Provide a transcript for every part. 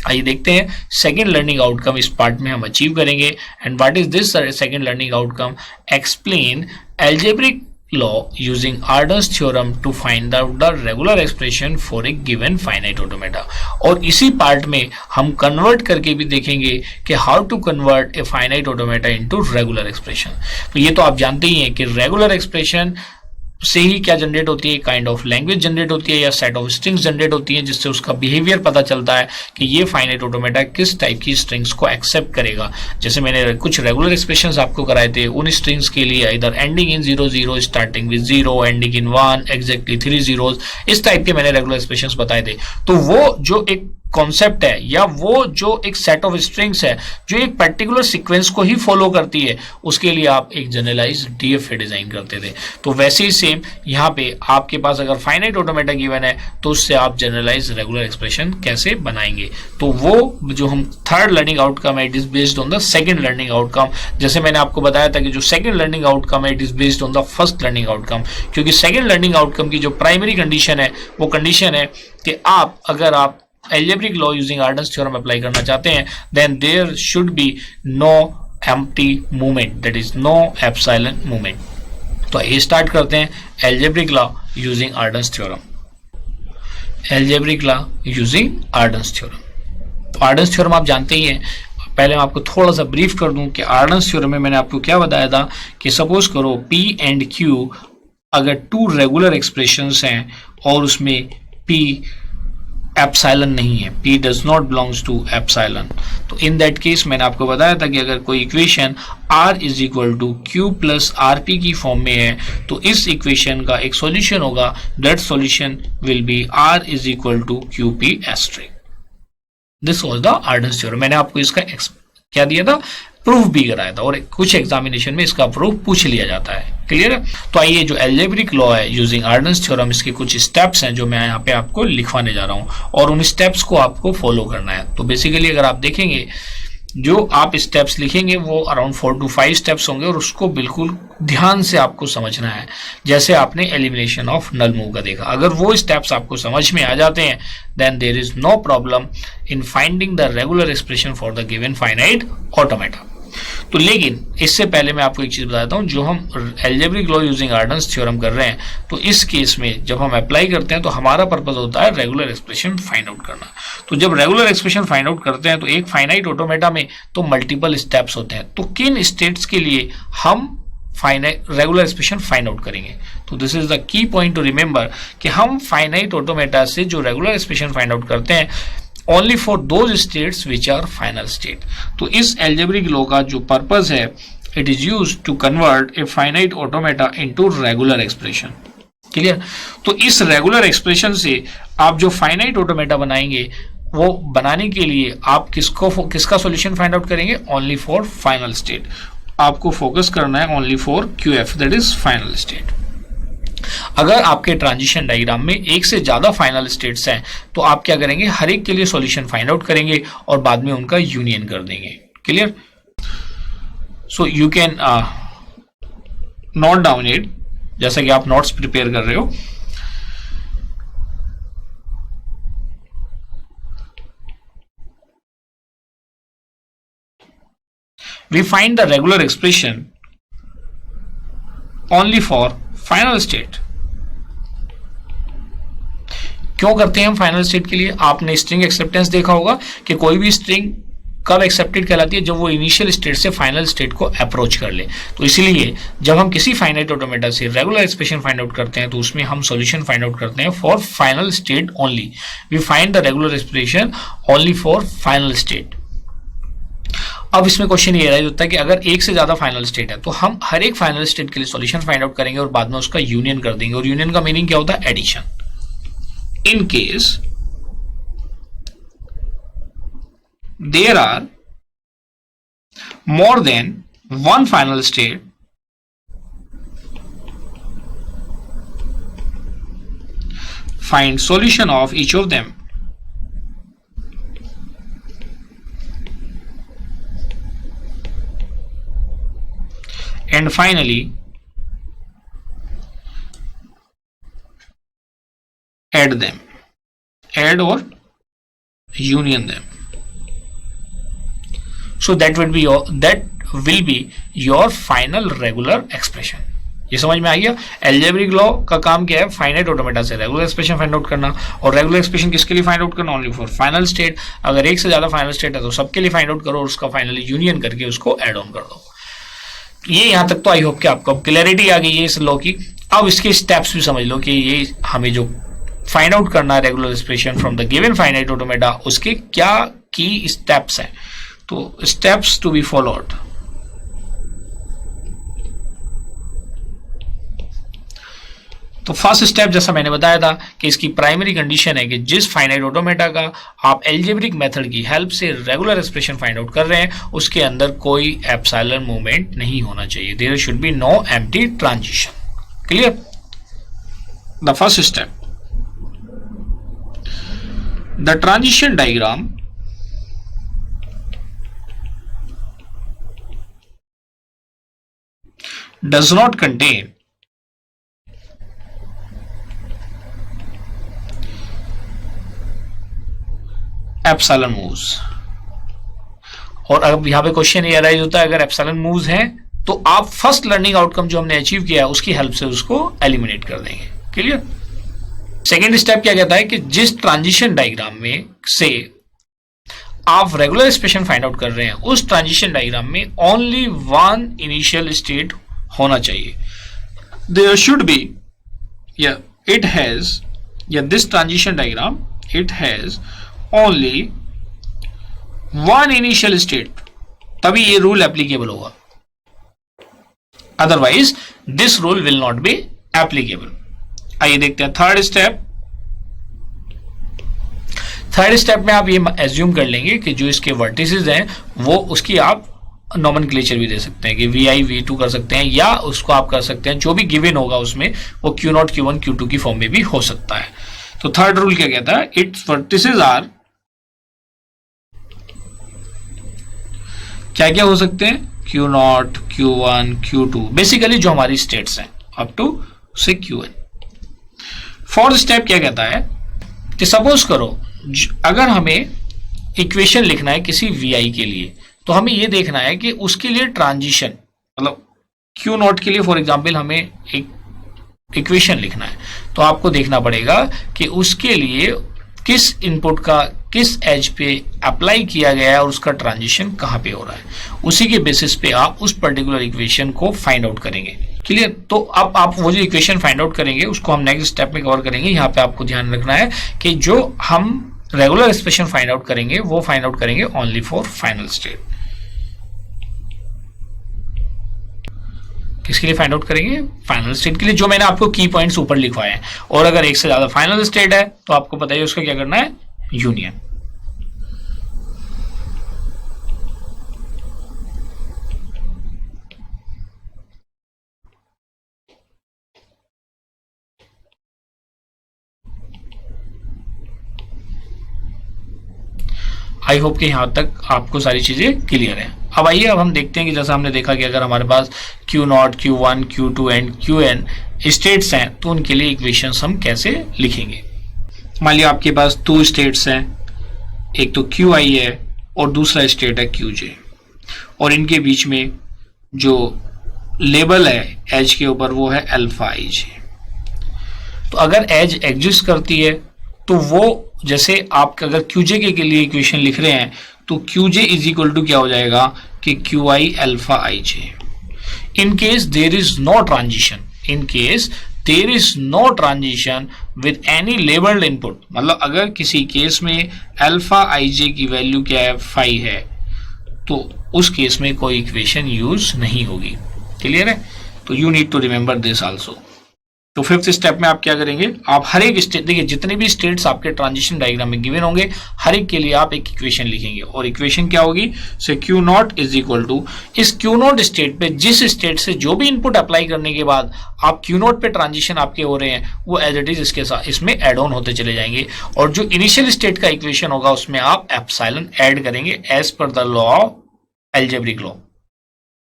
आइए देखते हैं सेकेंड लर्निंग आउटकम इस पार्ट में हम अचीव करेंगे। And what is this second learning outcome? Explain algebraic law using Arden's theorem to find out the regular expression for a given finite automata. और इसी part में हम कन्वर्ट करके भी देखेंगे कि how to convert a finite automata into regular expression. तो ये तो आप जानते ही हैं कि रेगुलर एक्सप्रेशन से ही क्या जनरेट होती है, काइंड ऑफ लैंग्वेज जनरेट होती है या सेट ऑफ स्ट्रिंग्स जनरेट होती है, जिससे उसका बिहेवियर पता चलता है कि ये फाइनाइट ऑटोमेटा किस टाइप की स्ट्रिंग्स को एक्सेप्ट करेगा। जैसे मैंने कुछ रेगुलर एक्सप्रेशंस आपको कराए थे, उन स्ट्रिंग्स के लिए इधर ending in 00, starting with 0, ending in 1, exactly 3 zeros, इस टाइप के मैंने रेगुलर एक्सप्रेशंस बताए थे। तो वो जो एक कॉन्सेप्ट है या वो जो एक सेट ऑफ स्ट्रिंग्स है जो एक पर्टिकुलर सीक्वेंस को ही फॉलो करती है, उसके लिए आप एक जनरलाइज डीएफए डिजाइन करते थे। तो वैसे ही सेम यहाँ पे आपके पास अगर फाइनाइट ऑटोमेटा गिवन है तो उससे आप जनरलाइज रेगुलर एक्सप्रेशन कैसे बनाएंगे। तो वो जो हम थर्ड लर्निंग आउटकम है, it is based on the second learning outcome. जैसे मैंने आपको बताया था कि जो सेकंड लर्निंग आउटकम है it is based on the first learning outcome, क्योंकि सेकंड लर्निंग आउटकम की जो प्राइमरी कंडीशन है वो कंडीशन है कि अगर आप algebraic law using Arden's theorem apply करना चाहते हैं, then there should be no empty movement, that is no epsilon movement। तो ये स्टार्ट करते हैं algebraic law using Arden's theorem। algebraic law using Arden's theorem। तो Arden's theorem आप जानते ही हैं। पहले मैं आपको थोड़ा सा ब्रीफ कर दूं कि Arden's theorem में मैंने आपको क्या बताया था कि सपोज करो P एंड Q अगर टू रेगुलर एक्सप्रेशंस हैं और उसमें P एप्सिलॉन नहीं है, P does not belongs to epsilon, तो इन दैट केस मैंने आपको बताया था कि अगर कोई equation R is equal to Q plus RP की फॉर्म में है तो इस इक्वेशन का एक सॉल्यूशन होगा, that solution will be R is equal to QP asterisk. This was the Arden's theorem. मैंने आपको इसका क्या दिया था, प्रूफ भी कराया था, और कुछ एग्जामिनेशन में इसका प्रूफ पूछ लिया जाता है। क्लियर है? तो आइए जो एल्जेब्रिक लॉ है यूजिंग आर्डन्स थ्योरम, इसके कुछ स्टेप्स हैं जो मैं यहाँ पे आपको लिखवाने जा रहा हूँ और उन स्टेप्स को आपको फॉलो करना है। तो बेसिकली अगर आप देखेंगे जो आप स्टेप्स लिखेंगे वो अराउंड 4 to 5 स्टेप्स होंगे और उसको बिल्कुल ध्यान से आपको समझना है, जैसे आपने एलिमिनेशन ऑफ नल मूव का देखा। अगर वो स्टेप्स आपको समझ में आ जाते हैं then there is no problem in finding the regular expression for the given finite automata. तो लेकिन इससे पहले मैं आपको एक चीज बताता हूं, जो हम algebraic law using Arden's theorem कर रहे हैं तो इस केस में जब हम अप्लाई करते हैं तो हमारा पर्पस होता है रेगुलर एक्सप्रेशन फाइंड आउट करना। तो जब रेगुलर एक्सप्रेशन फाइंड आउट करते हैं तो एक फाइनाइट ऑटोमेटा में तो मल्टीपल स्टेप्स होते हैं, तो किन स्टेट्स के लिए हम finite regular expression find out करेंगे। तो this is the key point two remember कि हम फाइनाइट ऑटोमेटा से जो रेगुलर एक्सप्रेशन फाइंड आउट करते हैं only for those states which are final state। तो इस algebraic law का जो purpose है it is used to convert a finite automata into regular expression। Clear? तो इस रेगुलर एक्सप्रेशन से आप जो फाइनाइट ऑटोमेटा बनाएंगे वो बनाने के लिए आप किसका सॉल्यूशन फाइंड आउट करेंगे, ओनली फॉर फाइनल स्टेट। आपको फोकस करना है only for QF, that is final state. अगर आपके ट्रांजिशन डायग्राम में एक से ज्यादा फाइनल स्टेट्स हैं तो आप क्या करेंगे, हर एक के लिए सॉल्यूशन फाइंड आउट करेंगे और बाद में उनका यूनियन कर देंगे। Clear? So you can note down it, जैसा कि आप नोट्स प्रिपेयर कर रहे हो। We find the regular expression only for final state. क्यों करते हैं हम फाइनल स्टेट के लिए? आपने स्ट्रिंग एक्सेप्टेंस देखा होगा कि कोई भी स्ट्रिंग कब एक्सेप्टेड कहलाती है, जब वो इनिशियल स्टेट से फाइनल स्टेट को अप्रोच कर ले। तो इसीलिए जब हम किसी फाइनाइट ऑटोमेटा से रेगुलर एक्सप्रेशन फाइंड आउट करते हैं तो उसमें हम सॉल्यूशन फाइंड आउट करते हैं for final state only. We find the regular expression only for final state. अब इसमें क्वेश्चन ये राइज होता है कि अगर एक से ज्यादा फाइनल स्टेट है तो हम हर एक फाइनल स्टेट के लिए सॉल्यूशन फाइंड आउट करेंगे और बाद में उसका यूनियन कर देंगे, और यूनियन का मीनिंग क्या होता है, addition. In case there are more than one final state, find solution of each of them। And finally add them, add or union them। So that will be your final regular expression. ये समझ में आ गया। Algebraic law का काम क्या है, finite automata से regular expression find out करना, और रेगुलर एक्सप्रेशन किसके लिए फाइंड आउट करना, ओनली फॉर फाइनल स्टेट। अगर एक से ज्यादा फाइनल स्टेट है तो सबके लिए फाइंड आउट करो और उसका फाइनली यूनियन करके उसको एड ऑन कर दो। ये यहां तक तो आई होप कि आपको क्लैरिटी आ गई है इस लॉ की। अब इसके स्टेप्स भी समझ लो कि ये हमें जो फाइंड आउट करना है regular expression from the given finite automata, उसके क्या की स्टेप्स हैं। तो स्टेप्स टू बी फॉलोड, तो फर्स्ट स्टेप जैसा मैंने बताया था कि इसकी प्राइमरी कंडीशन है कि जिस फाइनाइट ऑटोमेटा का आप एल्जेब्रिक मेथड की हेल्प से रेगुलर एक्सप्रेशन फाइंड आउट कर रहे हैं उसके अंदर कोई एप्सिलॉन मूवमेंट नहीं होना चाहिए। There should be no empty transition. Clear? The first step, the transition diagram does not contain epsilon moves. और अब यहां पे क्वेश्चन ये अराइज होता है, अगर एप्सिलॉन मूव्स हैं तो आप फर्स्ट लर्निंग आउटकम जो हमने अचीव किया है उसकी हेल्प से उसको एलिमिनेट कर देंगे। क्लियर? सेकेंड स्टेप क्या कहता है कि जिस ट्रांजिशन डायग्राम में से आप रेगुलर एक्सप्रेशन फाइंड आउट कर रहे हैं उस ट्रांजिशन डायग्राम में ओनली वन इनिशियल स्टेट होना चाहिए। There should be it has this transition diagram it has only one initial state, तभी ये रूल एप्लीकेबल होगा, otherwise this rule will not be applicable. आइए देखते हैं थर्ड स्टेप। थर्ड स्टेप में आप ये एज्यूम कर लेंगे कि जो इसके वर्टिसेस हैं वो उसकी आप नॉमेनक्लेचर भी दे सकते हैं कि VI V2 कर सकते हैं, या उसको आप कर सकते हैं जो भी गिवन होगा उसमें वो Q0 Q1 Q2 की फॉर्म में भी हो सकता है। तो थर्ड रूल क्या कहता है, इट्स वर्टिसेस आर क्या क्या हो सकते हैं, Q0 Q1 Q2, बेसिकली जो हमारी स्टेट्स हैं अप टू से Qn। फोर्थ स्टेप क्या कहता है कि सपोज करो अगर हमें इक्वेशन लिखना है किसी VI के लिए तो हमें यह देखना है कि उसके लिए ट्रांजिशन, मतलब Q0 के लिए फॉर एग्जांपल हमें एक इक्वेशन लिखना है तो आपको देखना पड़ेगा कि उसके लिए किस इनपुट का किस एज पे अप्लाई किया गया है और उसका ट्रांजिशन कहां पे हो रहा है। उसी के बेसिस पे आप उस पर्टिकुलर इक्वेशन को फाइंड आउट करेंगे। क्लियर? तो अब आप वो जो इक्वेशन फाइंड आउट करेंगे उसको हम नेक्स्ट स्टेप में कवर करेंगे। यहाँ पे आपको ध्यान रखना है कि जो हम रेगुलर एक्सप्रेशन फाइंड आउट करेंगे वो फाइंड आउट करेंगे ओनली फॉर फाइनल स्टेट। किसके लिए फाइंड आउट करेंगे, फाइनल स्टेट के लिए, जो मैंने आपको की पॉइंट्स ऊपर लिखवाए हैं। और अगर एक से ज्यादा फाइनल स्टेट है तो आपको पता है उसका क्या करना है, यूनियन। आई होप कि यहां तक आपको सारी चीजें क्लियर है। अब आइए अब हम देखते हैं कि जैसा हमने देखा कि अगर हमारे पास Q0 Q1 Q2 and Qn states हैं तो उनके लिए इक्वेशंस हम कैसे लिखेंगे। मान लिया आपके पास दो स्टेट्स हैं, एक तो Qi है और दूसरा स्टेट है Qj, और इनके बीच में जो लेबल है एज के ऊपर वो है अल्फा ij। तो अगर एज एग्जिस्ट करती है तो वो जैसे आप अगर Qj के लिए इक्वेशन लिख रहे हैं तो Qj इज इक्वल टू क्या हो जाएगा कि Qi alpha ij। In case there is no transition, in case there is no transition with any labelled input, मतलब अगर किसी केस में अल्फा ij की वैल्यू क्या है 5 है तो उस केस में कोई इक्वेशन यूज नहीं होगी। क्लियर है? तो you need to remember this also. तो फिफ्थ स्टेप में आप क्या करेंगे, आप हर एक स्टेट, देखिए जितने भी स्टेट्स आपके ट्रांजिशन डायग्राम में गिवन होंगे हर एक के लिए आप एक इक्वेशन लिखेंगे, और इक्वेशन क्या होगी, से Q0 इज इक्वल टू इस Q0 स्टेट पे जिस स्टेट से जो भी इनपुट अप्लाई करने के बाद आप Q0 पे ट्रांजिशन आपके हो रहे हैं वो एज इट इज इसके साथ इसमें एड ऑन होते चले जाएंगे, और जो इनिशियल स्टेट का इक्वेशन होगा उसमें आप एप्सिलॉन ऐड करेंगे as per the law of algebraic law,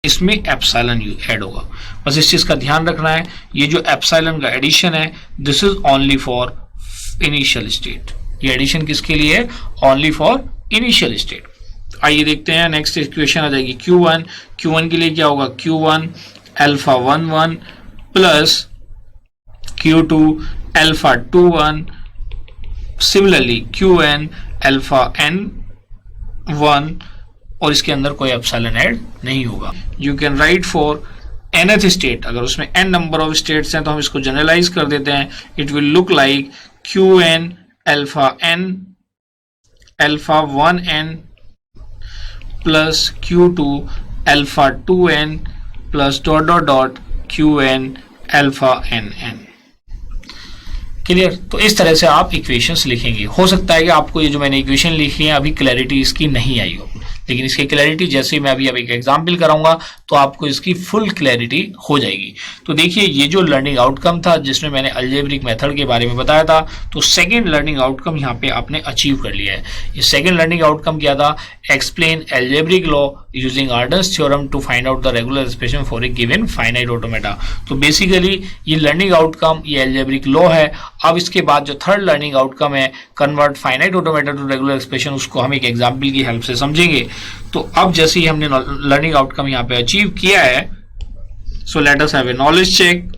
इसमें एप्सिलॉन ऐड होगा। बस इस चीज का ध्यान रखना है, ये जो एप्सिलॉन का एडिशन है this is only for initial state. ये एडिशन किसके लिए है, ओनली फॉर इनिशियल स्टेट। आइए देखते हैं, नेक्स्ट इक्वेशन आ जाएगी Q1। Q1 के लिए क्या होगा, Q1 alpha 1 plus Q2 alpha 2 similarly Qn alpha n1 और इसके अंदर कोई एप्सिलॉन ऐड नहीं होगा। You can write for nth state, अगर उसमें n नंबर ऑफ स्टेट्स हैं तो हम इसको जनरलाइज कर देते हैं। It will look like Qn alpha n alpha 1n plus Q2 alpha 2n plus dot dot dot Qn alpha nn। Clear? तो इस तरह से आप इक्वेशंस लिखेंगे। हो सकता है कि आपको ये जो मैंने इक्वेशन लिखी है अभी क्लैरिटी इसकी नहीं आई हो, लेकिन इसकी क्लैरिटी जैसे ही मैं अभी एक एग्जाम्पल कराऊंगा तो आपको इसकी फुल क्लैरिटी हो जाएगी। तो देखिए ये जो लर्निंग आउटकम था जिसमें मैंने अलजेब्रिक मेथड के बारे में बताया था, तो सेकंड लर्निंग आउटकम यहाँ पे आपने अचीव कर लिया है। ये सेकंड लर्निंग आउटकम क्या था, explain algebraic law using Arden's theorem to find out the regular expression for a given finite automata. तो बेसिकली ये लर्निंग आउटकम ये अलजेब्रिक लॉ है। अब इसके बाद जो थर्ड लर्निंग आउटकम है convert finite automata to regular expression, उसको हम एक एग्जाम्पल की हेल्प से समझेंगे। तो अब जैसे ही हमने लर्निंग आउटकम यहाँ पे अचीव किया है, so let us have a knowledge check.